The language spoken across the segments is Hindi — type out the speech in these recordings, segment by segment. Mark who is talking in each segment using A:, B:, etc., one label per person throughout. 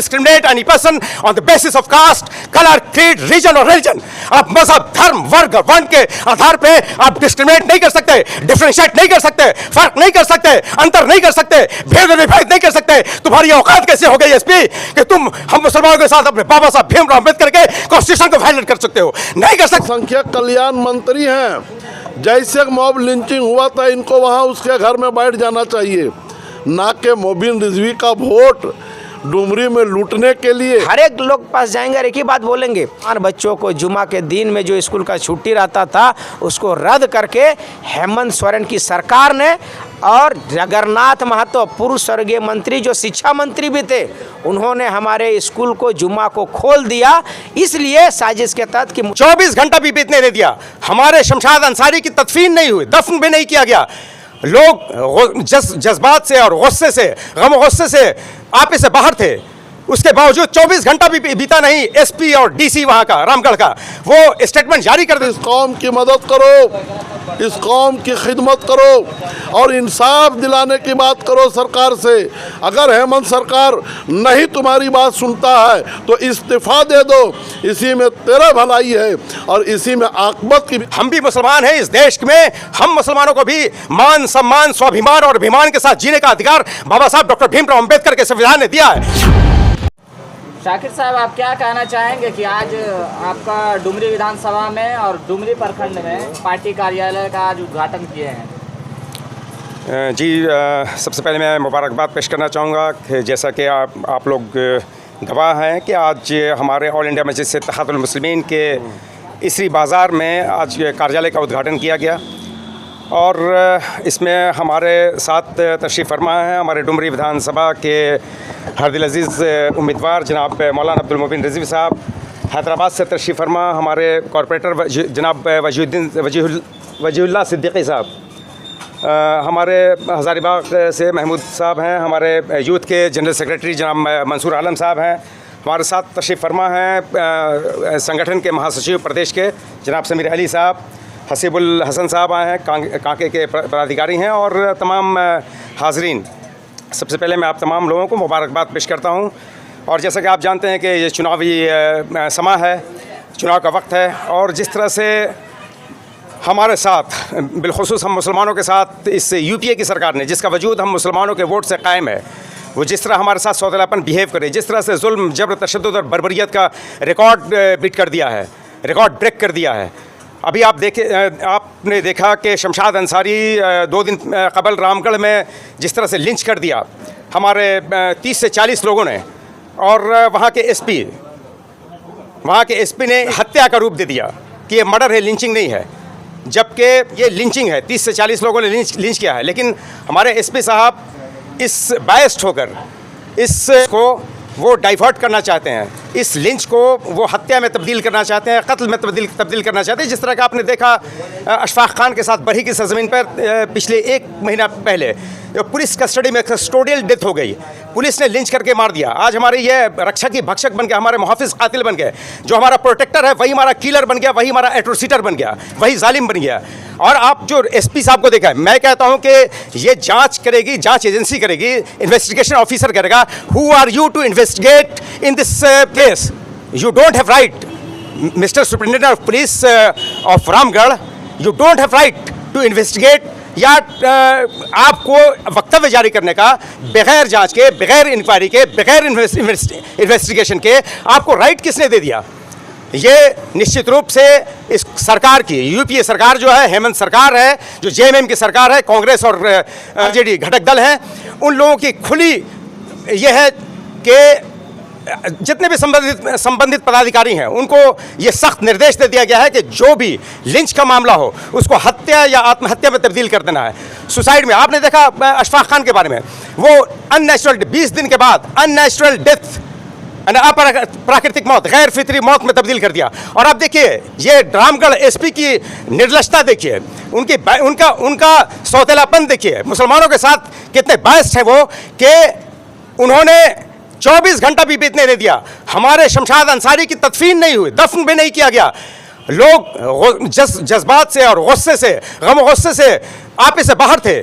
A: discriminate any person on the basis of caste, color, creed, region or religion. आप मजहब, धर्म, वर्ग, वर्ण के आधार पे आप डिस्क्रिमिनेट नहीं कर सकते, डिफरेंशिएट नहीं कर सकते, फर्क नहीं कर सकते, अंतर नहीं कर सकते, भेद विभेद नहीं कर सकते। तुम्हारी औकात कैसे हो गई एसपी कि तुम हम मुसलमानों के साथ अपने बाबा साहब भीमराव अम्बेडकर के कॉन्स्टिट्यूशन को वायलेट कर सकते हो? नहीं कर सकते।
B: संख्यक कल्याण मंत्री हैं, जैसे मॉब लिंचिंग हुआ था इनको वहाँ उसके घर में बैठ जाना चाहिए, ना कि मोबिन रिजवी का वोट डुमरी में लूटने के लिए।
C: हर एक लोग पास जाएंगे और एक ही बात बोलेंगे, और बच्चों को जुमा के दिन में जो स्कूल का छुट्टी रहता था उसको रद्द करके हेमंत सोरेन की सरकार ने, और जगन्नाथ महतो पूर्व स्वर्गीय मंत्री जो शिक्षा मंत्री भी थे, उन्होंने हमारे स्कूल को जुमा को खोल दिया। इसलिए साजिश के तहत कि
A: 24 घंटा भी बीतने नहीं दिया, हमारे शमशाद अंसारी की तदफीन नहीं हुई, दफन भी नहीं किया गया। लोग जज्बात से और गुस्से से, गम गुस्से से आपे से बाहर थे, उसके बावजूद 24 घंटा भी बीता नहीं, एसपी और डीसी वहां का रामगढ़ का वो स्टेटमेंट जारी कर दे।
B: इस कौम की मदद करो, इस कौम की खिदमत करो और इंसाफ दिलाने की बात करो सरकार से। अगर हेमंत सरकार नहीं तुम्हारी बात सुनता है तो इस्तीफा दे दो, इसी में तेरा भलाई है और इसी में आकबत की।
A: हम भी मुसलमान हैं इस देश में, हम मुसलमानों को भी मान, सम्मान, स्वाभिमान और अभिमान के साथ जीने का अधिकार बाबा साहब डॉक्टर भीमराव अम्बेडकर के संविधान ने दिया है।
D: शाकिर साहब, आप क्या कहना चाहेंगे कि आज आपका डुमरी विधानसभा में और डुमरी प्रखंड में पार्टी कार्यालय का आज उद्घाटन किए हैं?
A: जी, सबसे पहले मैं मुबारकबाद पेश करना चाहूँगा कि जैसा कि आप लोग गवाह हैं कि आज हमारे ऑल इंडिया मजलिस इत्तेहादुल मुस्लिमीन के इसरी बाज़ार में आज कार्यालय का उद्घाटन किया गया और इसमें हमारे साथ तशरीफ़ फरमा हैं हमारे डुमरी विधानसभा के हरदिल अज़ीज़ उम्मीदवार जनाब मौलाना अब्दुल मोबिन रिजवी साहब, हैदराबाद से तशरीफ़ फरमा हमारे कॉरपोरेटर जनाब वजीहुल्लाह सिद्दीकी साहब, हमारे हज़ारीबाग से महमूद साहब हैं, हमारे यूथ के जनरल सेक्रेटरी जनाब मंसूर आलम साहब हैं, हमारे साथ तशरीफ़ फरमा हैं संगठन के महासचिव प्रदेश के जनाब समीर अली साहब, हसीबुल हसन साहब आए हैं, कांके के पदाधिकारी हैं और तमाम हाज़रीन। सबसे पहले मैं आप तमाम लोगों को मुबारकबाद पेश करता हूं और जैसा कि आप जानते हैं कि ये चुनावी समा है, चुनाव का वक्त है और जिस तरह से हमारे साथ बिलखुसूस हम मुसलमानों के साथ इस यूपीए की सरकार ने, जिसका वजूद हम मुसलमानों के वोट से कायम है, वो जिस तरह हमारे साथ सौतेलापन बिहेव करे, जिस तरह से जुल्म, जबर, तशद्दुद और बर्बरियत का रिकॉर्ड बीट कर दिया है, रिकॉर्ड ब्रेक कर दिया है। अभी आपने देखा कि शमशाद अंसारी 2 दिन कबल रामगढ़ में जिस तरह से लिंच कर दिया हमारे 30 से 40 लोगों ने, और वहाँ के एसपी ने हत्या का रूप दे दिया कि ये मर्डर है, लिंचिंग नहीं है, जबकि ये लिंचिंग है। 30 से 40 लोगों ने लिंच किया है, लेकिन हमारे एसपी साहब इस बायस्ड होकर इसको वो डाइवर्ट करना चाहते हैं, इस लिंच को वो हत्या में तब्दील करना चाहते हैं, कत्ल में तब्दील करना चाहते हैं। जिस तरह का आपने देखा अशफाक खान के साथ बरही की सरजमीन पर पिछले 1 महीना पहले पुलिस कस्टडी में कस्टोडियल डेथ हो गई, पुलिस ने लिंच करके मार दिया। आज हमारे ये रक्षा की भक्षक बन गया, हमारे मुहाफिज कातिल बन गए, जो हमारा प्रोटेक्टर है वही हमारा किलर बन गया, वही हमारा एट्रोसिटर बन गया, वही जालिम बन गया। और आप जो एसपी साहब को देखा है, मैं कहता हूं कि ये जांच करेगी, जांच एजेंसी करेगी, इन्वेस्टिगेशन ऑफिसर करेगा। Who are you to investigate in this case? You don't have right, mister superintendent of police of Ramgarh, you don't have right to investigate या आपको वक्तव्य जारी करने का बगैर जांच के, बगैर इंक्वायरी के, बगैर इन्वेस्टिगेशन के आपको राइट किसने दे दिया? ये निश्चित रूप से इस सरकार की, यूपीए सरकार जो है, हेमंत सरकार है, जो जेएमएम की सरकार है, कांग्रेस और आरजेडी घटक दल हैं, उन लोगों की खुली ये है कि जितने भी संबंधित पदाधिकारी हैं उनको ये सख्त निर्देश दे दिया गया है कि जो भी लिंच का मामला हो उसको हत्या या आत्महत्या में तब्दील कर देना है, सुसाइड में। आपने देखा अशफाक खान के बारे में, वो अननेचुरल 20 दिन के बाद अननेचुरल डेथ, अप्राकृतिक मौत, गैर फितरी मौत में तब्दील कर दिया। और आप देखिए ये रामगढ़ एसपी की निर्लजता देखिए, उनका सौतेलापन देखिए, मुसलमानों के साथ कितने बायस्ड हैं वो कि उन्होंने 24 घंटा भी बीतने नहीं दिया, हमारे शमशाद अंसारी की तदफीन नहीं हुई, दफन भी नहीं किया गया। लोग जज्बात से और गुस्से से, गम गुस्से से आपे से बाहर थे,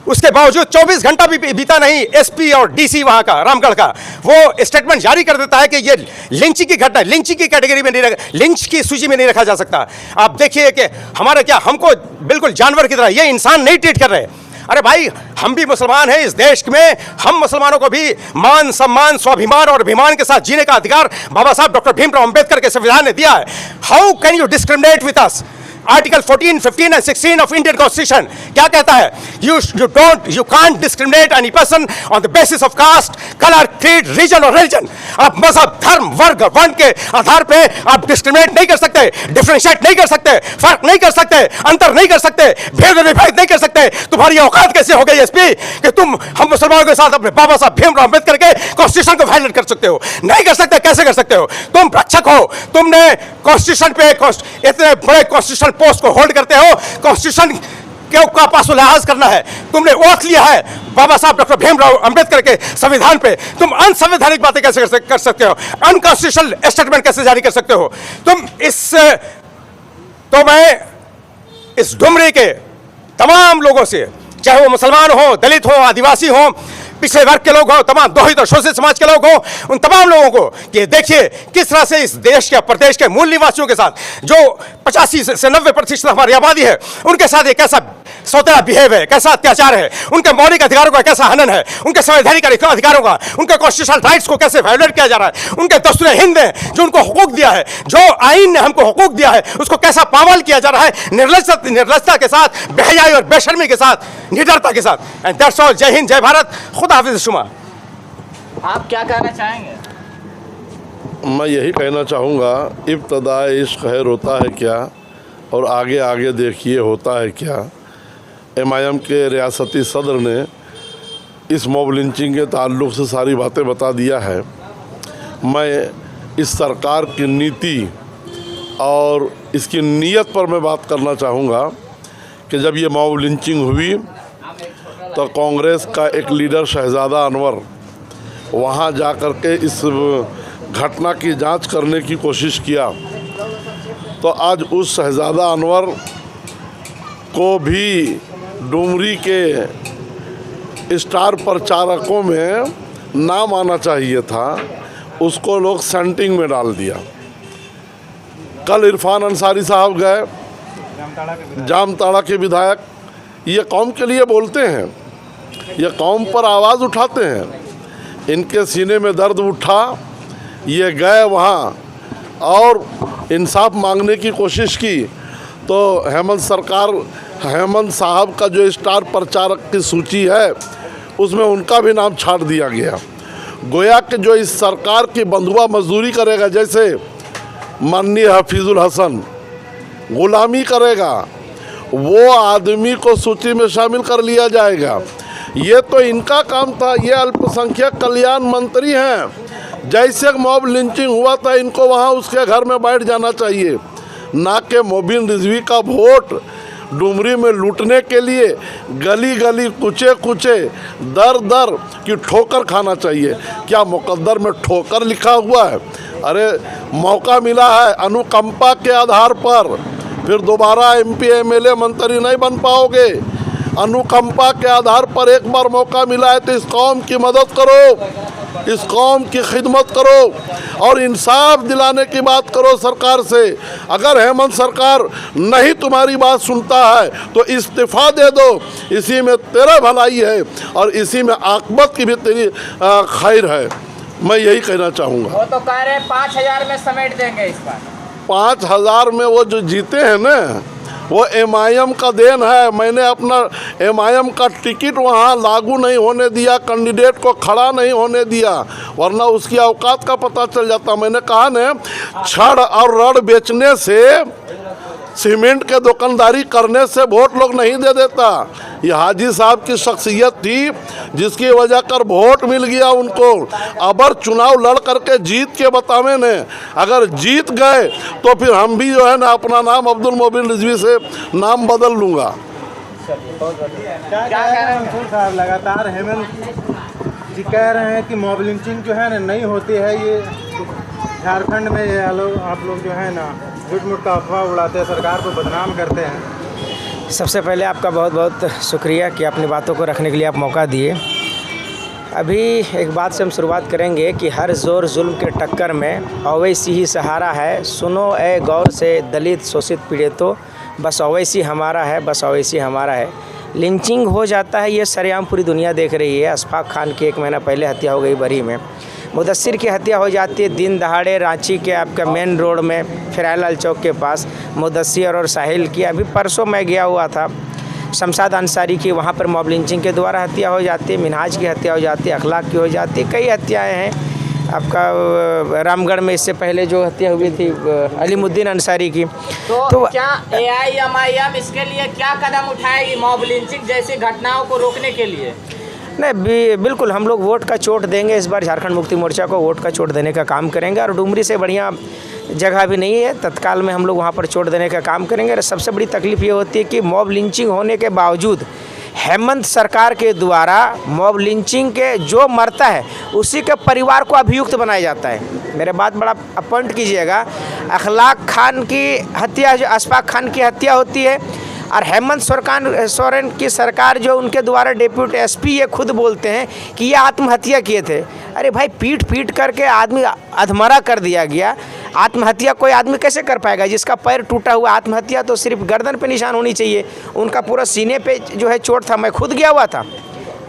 A: उसके बावजूद 24 घंटा भी बीता नहीं, एसपी और डीसी वहां का रामगढ़ का वो स्टेटमेंट जारी कर देता है कि ये लिंचिंग की घटना, लिंचिंग की कैटेगरी में नहीं, लिंच की सूची में नहीं रखा जा सकता। आप देखिए कि हमारा क्या, हमको बिल्कुल जानवर की तरह, ये इंसान नहीं ट्रीट कर रहे। अरे भाई, हम भी मुसलमान हैं इस देश में, हम मुसलमानों को भी मान सम्मान, स्वाभिमान और अभिमान के साथ जीने का अधिकार बाबा साहब डॉक्टर भीमराव अंबेडकर के संविधान ने दिया है। How can you discriminate with us? Article 14, 15 and 16 of Indian constitution क्या कहता है? You can't discriminate any person on the basis of caste, colour, creed, region और रिलीजन। आप मजहब, धर्म, वर्ग, वर्ण के आधार पे आप डिस्क्रिमिनेट नहीं कर सकते, डिफरेंशिएट नहीं कर सकते, फर्क नहीं कर सकते, अंतर नहीं कर सकते, भेद विभेद नहीं कर सकते। तुम्हारी औकात कैसे हो गई एसपी कि तुम हम मुसलमानों के साथ अपने बाबा साहब भीमराव अंबेडकर के कॉन्स्टिट्यूशन को वायलेट कर सकते हो? नहीं कर सकते। कैसे कर सकते हो? तुम रक्षक हो, तुमने कॉन्स्टिट्यूशन पे इतने बड़े कॉन्स्टिट्यूशन पोस्ट को होल्ड करते हो, कॉन्स्टिट्यूशन का पासो लिहाज करना है, तुमने वोट लिया है बाबा साहब डॉक्टर भीमराव अंबेडकर के संविधान पे, तुम अनसंवैधानिक बातें कैसे कर सकते हो? अनकॉन्स्टिट्यूशनल स्टेटमेंट कैसे जारी कर सकते हो तुम? तो मैं इस डुमरी के तमाम लोगों से, चाहे वो मुसलमान हो, दलित हो, आदिवासी हो, पिछड़े वर्ग के लोग हो, तमाम दोहित और शोषित समाज के लोग हो, उन तमाम लोगों को कि देखिए किस तरह से इस देश के, प्रदेश के मूल निवासियों के साथ जो 85 से 90% हमारी आबादी है, उनके साथ एक कैसा सौतेला बिहेव है, कैसा अत्याचार है, उनके मौलिक अधिकारों का कैसा हनन है, उनके संवैधानिक अधिकारों का, उनके कॉन्स्टिट्यूशनल राइट्स को कैसे वायलेट किया जा रहा है, उनके दस्तूर हिंद ने जो उनको हुकूक दिया है, जो आईन ने हमको हुकूक दिया है, उसको कैसा पामाल किया जा रहा है, निर्लजता के साथ, बेहयाई और बेशर्मी के साथ, निडरता के साथ। And that's all. जय हिंद, जय भारत, खुदा हाफिज शुमा।
D: आप क्या कहना चाहेंगे?
B: मैं यही कहना चाहूँगा, इब्तदाए इश्क है रोता है क्या, और आगे आगे देखिए होता है क्या। एमआईएम के रियासती सदर ने इस मॉब लिंचिंग के ताल्लुक़ से सारी बातें बता दिया है। मैं इस सरकार की नीति और इसकी नीयत पर मैं बात करना चाहूँगा कि जब ये मॉब लिंचिंग हुई तो कांग्रेस का एक लीडर शहज़ादा अनवर वहाँ जा कर के इस घटना की जांच करने की कोशिश किया, तो आज उस शहज़ादा अनवर को भी डुमरी के स्टार प्रचारकों में नाम आना चाहिए था, उसको लोग सेंटिंग में डाल दिया। कल इरफान अंसारी साहब गए, जामताड़ा के विधायक, ये कौम के लिए बोलते हैं, ये कौम पर आवाज़ उठाते हैं, इनके सीने में दर्द उठा, ये गए वहाँ और इंसाफ मांगने की कोशिश की, तो हेमंत साहब का जो स्टार प्रचारक की सूची है उसमें उनका भी नाम छाट दिया गया। गोया कि जो इस सरकार की बंधुआ मजदूरी करेगा, जैसे माननीय हफीजुल हसन गुलामी करेगा, वो आदमी को सूची में शामिल कर लिया जाएगा। ये तो इनका काम था, ये अल्पसंख्यक कल्याण मंत्री हैं। जैसे मॉब लिंचिंग हुआ था, इनको वहाँ उसके घर में बैठ जाना चाहिए, ना कि मोबिन रिजवी का वोट डुमरी में लूटने के लिए गली गली कुचे कुचे दर दर की ठोकर खाना चाहिए। क्या मुकद्दर में ठोकर लिखा हुआ है? अरे मौका मिला है अनुकंपा के आधार पर, फिर दोबारा एमपी एमएलए मंत्री नहीं बन पाओगे। अनुकंपा के आधार पर एक बार मौका मिला है तो इस कौम की मदद करो, इस कौम की खिदमत करो और इंसाफ दिलाने की बात करो सरकार से। अगर हेमंत सरकार नहीं तुम्हारी बात सुनता है तो इस्तीफ़ा दे दो, इसी में तेरा भलाई है और इसी में आकबत की भी तेरी खैर है। मैं यही कहना चाहूँगा।
D: वो तो कह रहे हैं 5,000 में समेट देंगे इस बार।
B: 5,000 में वो जो जीते हैं ना, वो एमआईएम का देन है। मैंने अपना एमआईएम का टिकट वहाँ लागू नहीं होने दिया, कैंडिडेट को खड़ा नहीं होने दिया, वरना उसकी औकात का पता चल जाता। मैंने कहा न, छड़ और रड बेचने से, सीमेंट के दुकानदारी करने से वोट लोग नहीं दे देता। ये हाजी साहब की शख्सियत थी जिसकी वजह कर वोट मिल गया उनको। अबर चुनाव लड़ करके जीत के बतावे ने, अगर जीत गए तो फिर हम भी जो है ना अपना नाम अब्दुल मोबिन रिजवी से नाम बदल लूँगा।
D: क्या कह रहे हैं
E: मंसूर साहब? लगातार हेमंत जी कह रहे हैं कि मॉब लिंचिंग जो है ना नहीं होती है, ये झारखंड में आप लोग जो है ना झूठ मूठ का अफवाह उड़ाते हैं, सरकार को बदनाम करते हैं।
C: सबसे पहले आपका बहुत बहुत शुक्रिया कि अपनी बातों को रखने के लिए आप मौका दिए। अभी एक बात से हम शुरुआत करेंगे कि हर ज़ोर जुल्म के टक्कर में ओवैसी ही सहारा है। सुनो ए गौर से दलित शोषित पीड़ितों, बस ओवैसी हमारा है, बस ओवैसी हमारा है। लिंचिंग हो जाता है, ये सरेआम पूरी दुनिया देख रही है। अशफाक खान की 1 महीना पहले हत्या हो गई बरी में। मुदस्सिर की हत्या हो जाती है दिन दहाड़े रांची के आपका मेन रोड में फिरालाल चौक के पास। मुदस्सिर और साहिल की अभी परसों मैं गया हुआ था। शमशाद अंसारी की वहाँ पर मॉब लिंचिंग के द्वारा हत्या हो जाती है। मिनहाज की हत्या हो जाती है, अखलाक की हो जाती है, कई हत्याएँ हैं। आपका रामगढ़ में इससे पहले जो हत्या हुई थी अलीमुद्दीन अंसारी की।
D: तो क्या AIMIM इसके लिए क्या कदम उठाएगी मॉब लिंचिंग जैसी घटनाओं को रोकने के लिए?
C: नहीं, बिल्कुल हम लोग वोट का चोट देंगे। इस बार झारखंड मुक्ति मोर्चा को वोट का चोट देने का काम करेंगे और डुमरी से बढ़िया जगह भी नहीं है। तत्काल में हम लोग वहाँ पर चोट देने का काम करेंगे। और सबसे बड़ी तकलीफ़ ये होती है कि मॉब लिंचिंग होने के बावजूद हेमंत सरकार के द्वारा मॉब लिंचिंग के जो मरता है उसी के परिवार को अभियुक्त बनाया जाता है। मेरे बात बड़ा अपॉइंट कीजिएगा। अखलाक खान की हत्या, जो अशफाक खान की हत्या होती है और हेमंत सोरेन की सरकार जो उनके द्वारा डेप्यूटी SP ये खुद बोलते हैं कि ये आत्महत्या किए थे। अरे भाई, पीट करके आदमी अधमरा कर दिया गया। आत्महत्या कोई आदमी कैसे कर पाएगा? जिसका पैर टूटा हुआ, आत्महत्या तो सिर्फ गर्दन पे निशान होनी चाहिए। उनका पूरा सीने पे जो है चोट था। मैं खुद गया हुआ था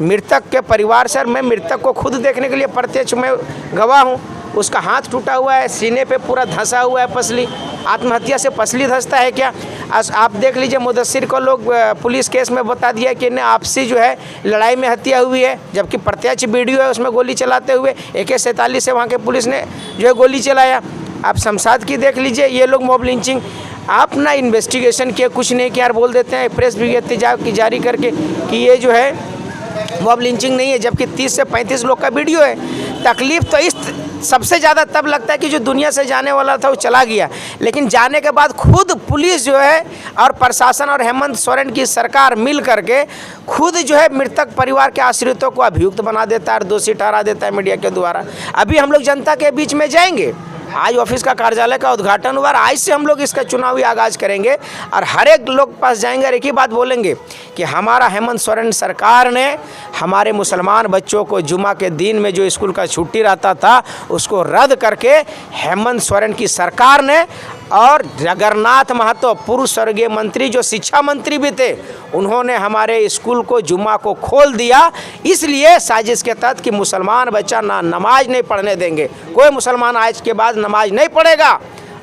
C: मृतक के परिवार से, मैं मृतक को खुद देखने के लिए प्रत्यक्ष में गवाह हूँ। उसका हाथ टूटा हुआ है, सीने पे पूरा धंसा हुआ है पसली। आत्महत्या से पसली धंसता है क्या? आप देख लीजिए, मुदस्सिर को लोग पुलिस केस में बता दिया कि इन्हें आपसी जो है लड़ाई में हत्या हुई है, जबकि प्रत्यक्ष वीडियो है उसमें गोली चलाते हुए AK-47 से वहाँ के पुलिस ने जो है गोली चलाया। आप शमशाद की देख लीजिए, ये लोग मॉब लिंचिंग आप ना इन्वेस्टिगेशन किया, कुछ नहीं किया, बोल देते हैं प्रेस विज्ञप्ति जारी करके कि ये जो है मॉब लिंचिंग नहीं है, जबकि 30 से 35 लोग का वीडियो है। तकलीफ़ तो इस सबसे ज़्यादा तब लगता है कि जो दुनिया से जाने वाला था वो चला गया, लेकिन जाने के बाद खुद पुलिस जो है और प्रशासन और हेमंत सोरेन की सरकार मिल करके खुद जो है मृतक परिवार के आश्रितों को अभियुक्त बना देता है और दोषी ठहरा देता है मीडिया के द्वारा। अभी हम लोग जनता के बीच में जाएंगे। आज ऑफिस का कार्यालय का उद्घाटन हुआ, आज से हम लोग इसका चुनावी आगाज़ करेंगे और हर एक लोग पास जाएंगे और एक ही बात बोलेंगे कि हमारा हेमंत सोरेन सरकार ने हमारे मुसलमान बच्चों को जुमा के दिन में जो स्कूल का छुट्टी रहता था उसको रद्द करके हेमंत सोरेन की सरकार ने, और जगन्नाथ महतो पूर्व स्वर्गीय मंत्री जो शिक्षा मंत्री भी थे, उन्होंने हमारे स्कूल को जुम्मा को खोल दिया। इसलिए साजिश के तहत कि मुसलमान बच्चा ना नमाज नहीं पढ़ने देंगे। कोई मुसलमान आज के बाद नमाज नहीं पढ़ेगा।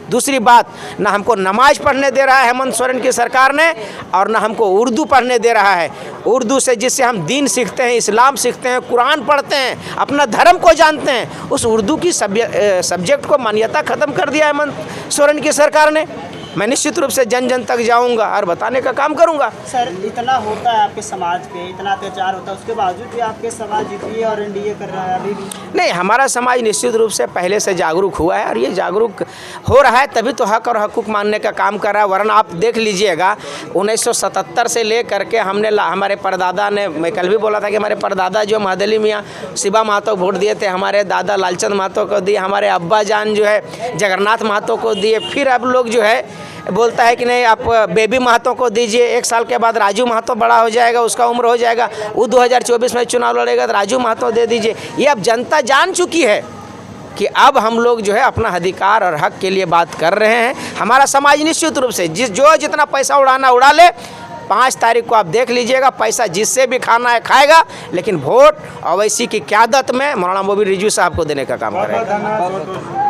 C: दूसरी बात, ना हमको नमाज पढ़ने दे रहा है हेमंत सोरेन की सरकार ने, और ना हमको उर्दू पढ़ने दे रहा है। उर्दू से जिससे हम दीन सीखते हैं, इस्लाम सीखते हैं, कुरान पढ़ते हैं, अपना धर्म को जानते हैं, उस उर्दू की सब्जेक्ट को मान्यता ख़त्म कर दिया हेमंत सोरेन की सरकार ने। मैं निश्चित रूप से जन जन तक जाऊंगा और बताने का काम करूंगा।
F: सर, इतना होता है आपके समाज पे, इतना अत्याचार होता है, उसके बावजूद भी आपके समाज जीती और NDA कर रहा है अभी भी? नहीं,
C: हमारा समाज निश्चित रूप से पहले से जागरूक हुआ है और ये जागरूक हो रहा है, तभी तो हक और हकूक़ मानने का काम कर रहा है। वरना आप देख लीजिएगा 1977 से ले करके हमारे परदादा ने, मैं कल भी बोला था कि हमारे परदादा जो महदली मियाँ शिबा महतो वोट दिए थे, हमारे दादा लालचंद महतो को दिए, हमारे अब्बा जान जो है जगन्नाथ महतो को दिए। फिर अब लोग जो है बोलता है कि नहीं आप बेबी महतो को दीजिए, 1 साल के बाद राजू महतो बड़ा हो जाएगा, उसका उम्र हो जाएगा, वो 2024 में चुनाव लड़ेगा तो राजू महतो दे दीजिए। ये अब जनता जान चुकी है कि अब हम लोग जो है अपना अधिकार और हक के लिए बात कर रहे हैं। हमारा समाज निश्चित रूप से जो जितना पैसा उड़ाना उड़ा ले, 5 तारीख को आप देख लीजिएगा, पैसा जिससे भी खाना है खाएगा, लेकिन वोट ओवैसी की क़यादत में मौलाना मोबिन रिजवी साहब को देने का काम करेगा।